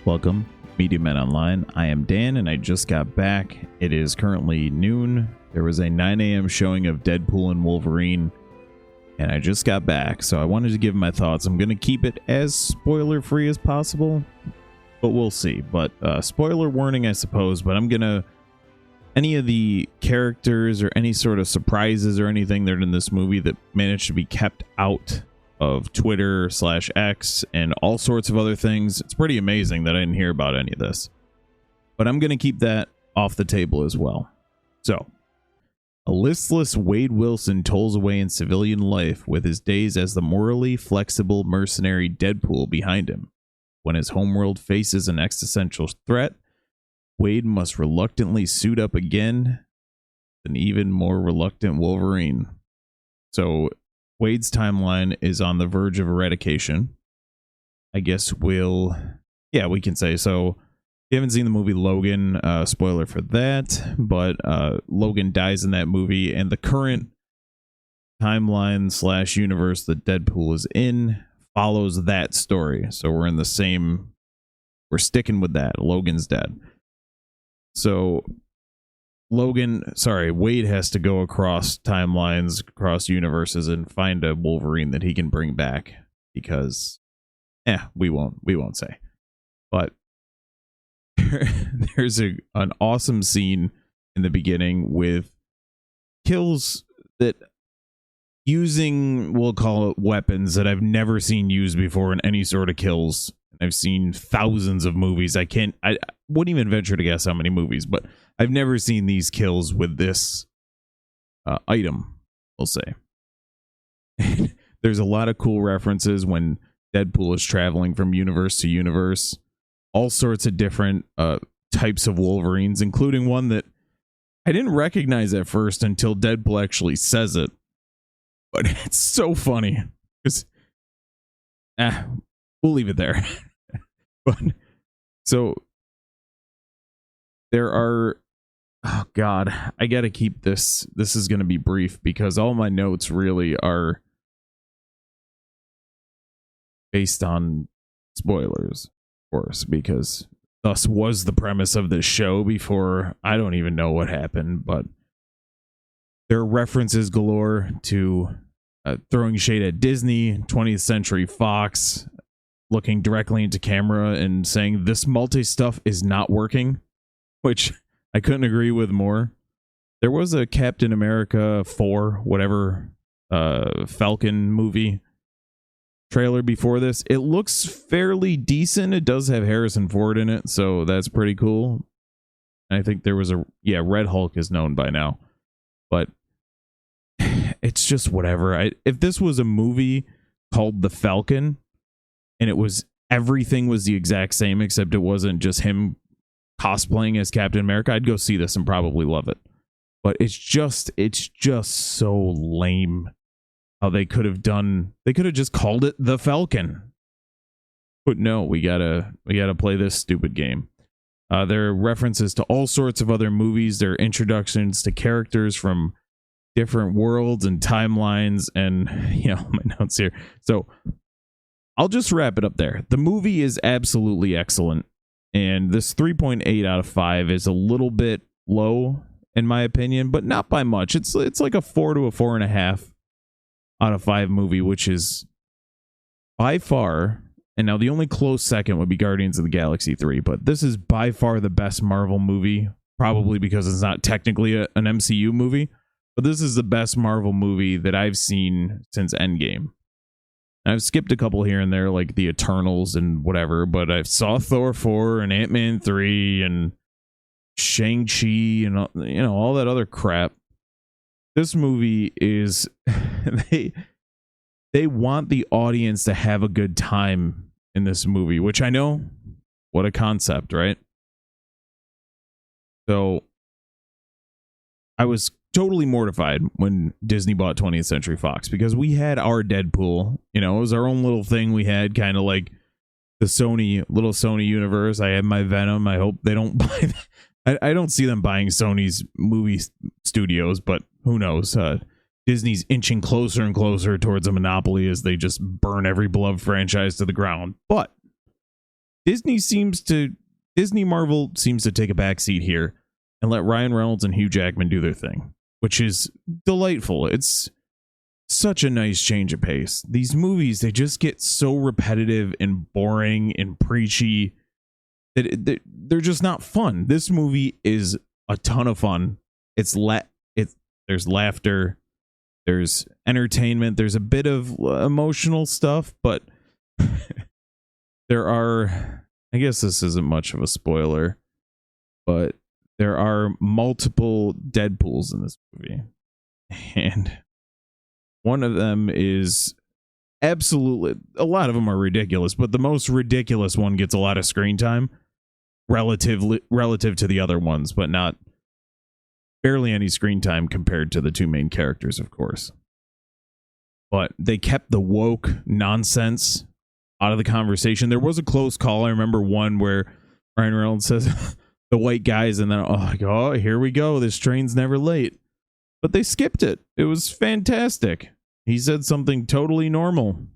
Welcome, Media Men Online. I am Dan, and I just got back. It is currently noon. There was a 9 a.m. showing of Deadpool and Wolverine, and I just got back, so I wanted to give my thoughts. I'm going to keep it as spoiler-free as possible, but we'll see. But spoiler warning, I suppose, but I'm going to... Any of the characters or any sort of surprises or anything that are in this movie that managed to be kept out of Twitter/X and all sorts of other things. It's pretty amazing that I didn't hear about any of this. But I'm going to keep that off the table as well. So, a listless Wade Wilson tolls away in civilian life with his days as the morally flexible mercenary Deadpool behind him. When his homeworld faces an existential threat, Wade must reluctantly suit up again, an even more reluctant Wolverine. So, Wade's timeline is on the verge of eradication. I guess we can say so. If you haven't seen the movie Logan, spoiler for that, but Logan dies in that movie, and the current timeline/universe that Deadpool is in follows that story. So we're sticking with that. Logan's dead. So Wade has to go across timelines, across universes, and find a Wolverine that he can bring back because, we won't say. But there's an awesome scene in the beginning with kills that using, we'll call it weapons that I've never seen used before in any sort of kills. I've seen thousands of movies. I wouldn't even venture to guess how many movies, but I've never seen these kills with this item, we'll say. There's a lot of cool references when Deadpool is traveling from universe to universe. All sorts of different types of Wolverines, including one that I didn't recognize at first until Deadpool actually says it. But it's so funny. We'll leave it there. But so there are, oh god, I gotta keep this is gonna be brief because all my notes really are based on spoilers, of course, because thus was the premise of this show before. I don't even know what happened, but there are references galore to throwing shade at Disney, 20th Century Fox, looking directly into camera and saying this multi-stuff is not working, which I couldn't agree with more. There was a Captain America 4, whatever, Falcon movie trailer before this. It looks fairly decent. It does have Harrison Ford in it, so that's pretty cool. I think there was Red Hulk is known by now, but it's just whatever. If this was a movie called The Falcon, and everything was the exact same, except it wasn't just him cosplaying as Captain America, I'd go see this and probably love it. But it's just so lame how they could have just called it The Falcon. But no, we gotta play this stupid game. There are references to all sorts of other movies. There are introductions to characters from different worlds and timelines, and my notes here. So I'll just wrap it up there. The movie is absolutely excellent, and this 3.8 out of 5 is a little bit low in my opinion, but not by much. It's like a 4 to a 4.5 out of 5 movie, which is by far, and now the only close second would be Guardians of the Galaxy 3, but this is by far the best Marvel movie, probably because it's not technically an MCU movie, but this is the best Marvel movie that I've seen since Endgame. I've skipped a couple here and there, like the Eternals and whatever, but I saw Thor 4 and Ant-Man 3 and Shang-Chi and all that other crap. This movie is they want the audience to have a good time in this movie, which I know, what a concept, right? So I was totally mortified when Disney bought 20th Century Fox because we had our Deadpool. It was our own little thing we had, kind of like the little Sony universe. I had my Venom. I hope they don't buy that. I don't see them buying Sony's movie studios, but who knows? Disney's inching closer and closer towards a monopoly as they just burn every beloved franchise to the ground. But Disney Marvel seems to take a backseat here and let Ryan Reynolds and Hugh Jackman do their thing, which is delightful. It's such a nice change of pace. These movies, they just get so repetitive and boring and preachy that they're just not fun. This movie is a ton of fun. There's laughter, there's entertainment, there's a bit of emotional stuff, but there are, I guess this isn't much of a spoiler, but there are multiple Deadpools in this movie. And one of them is absolutely, a lot of them are ridiculous, but the most ridiculous one gets a lot of screen time relative to the other ones, but not barely any screen time compared to the two main characters, of course. But they kept the woke nonsense out of the conversation. There was a close call. I remember one where Ryan Reynolds says the white guys, and then oh, here we go, this train's never late. But they skipped it. It was fantastic. He said something totally normal.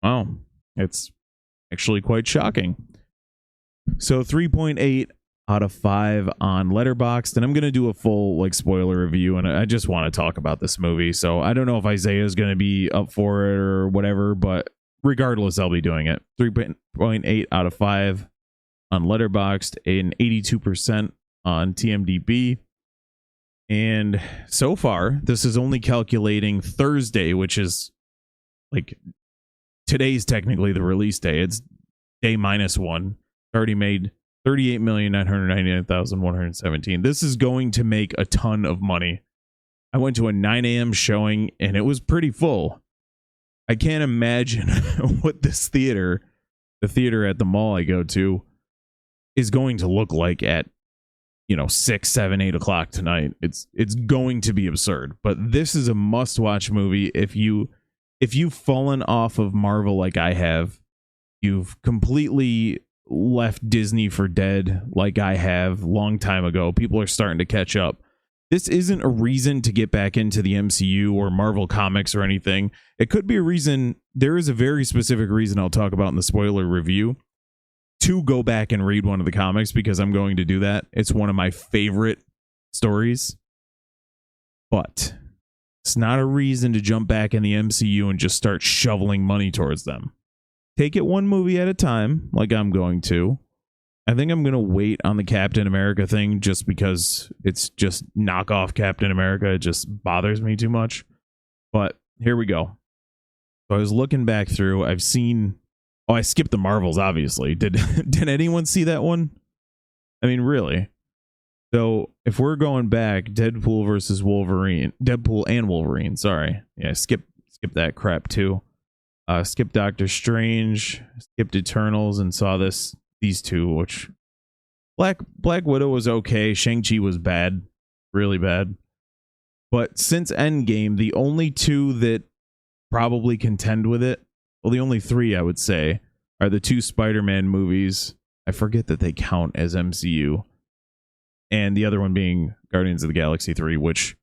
Wow, it's actually quite shocking. So 3.8 out of 5 on Letterboxd, and I'm going to do a full spoiler review, and I just want to talk about this movie. So I don't know if Isaiah is going to be up for it or whatever, but regardless, I'll be doing it. 3.8 out of 5 on Letterboxd, an 82% on TMDb. And so far, this is only calculating Thursday, which is today's technically the release day. It's day -1. Already made 38,999,117. This is going to make a ton of money. I went to a 9 a.m. showing and it was pretty full. I can't imagine what this theater, the theater at the mall I go to, is going to look like at 6, 7, 8 o'clock tonight. It's going to be absurd. But this is a must-watch movie. If you've fallen off of Marvel like I have, you've completely left Disney for dead like I have long time ago. People are starting to catch up. This isn't a reason to get back into the MCU or Marvel Comics or anything. It could be a reason. There is a very specific reason I'll talk about in the spoiler review to go back and read one of the comics, because I'm going to do that. It's one of my favorite stories. But it's not a reason to jump back in the MCU and just start shoveling money towards them. Take it one movie at a time, like I'm going to. I think I'm going to wait on the Captain America thing just because it's just knockoff Captain America. It just bothers me too much. But here we go. So I was looking back through. I've seen... Oh, I skipped the Marvels, obviously. Did anyone see that one? I mean, really? So if we're going back, Deadpool and Wolverine, sorry. Yeah, skip that crap too. Skipped Doctor Strange, skipped Eternals, and saw these two, which Black Widow was okay. Shang-Chi was bad, really bad. But since Endgame, the only two that probably contend with it, well, the only three I would say, are the two Spider-Man movies. I forget that they count as MCU. And the other one being Guardians of the Galaxy 3, which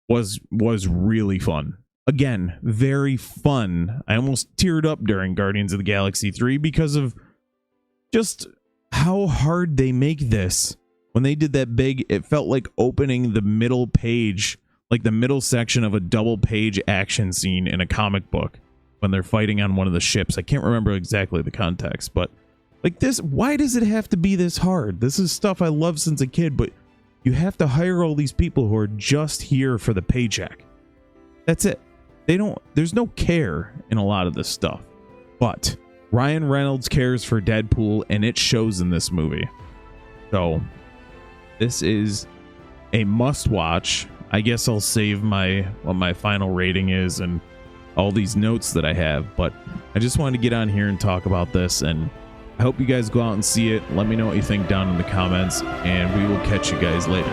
was really fun. Again, very fun. I almost teared up during Guardians of the Galaxy 3 because of just how hard they make this. When they did that big, it felt like opening the middle page, like the middle section of a double page action scene in a comic book when they're fighting on one of the ships. I can't remember exactly the context, but this, why does it have to be this hard? This is stuff I love since a kid, but you have to hire all these people who are just here for the paycheck. That's it. There's no care in a lot of this stuff. But Ryan Reynolds cares for Deadpool, and it shows in this movie. So this is a must-watch. I guess I'll save what my final rating is and all these notes that I have, but I just wanted to get on here and talk about this, and I hope you guys go out and see it. Let me know what you think down in the comments, and we will catch you guys later.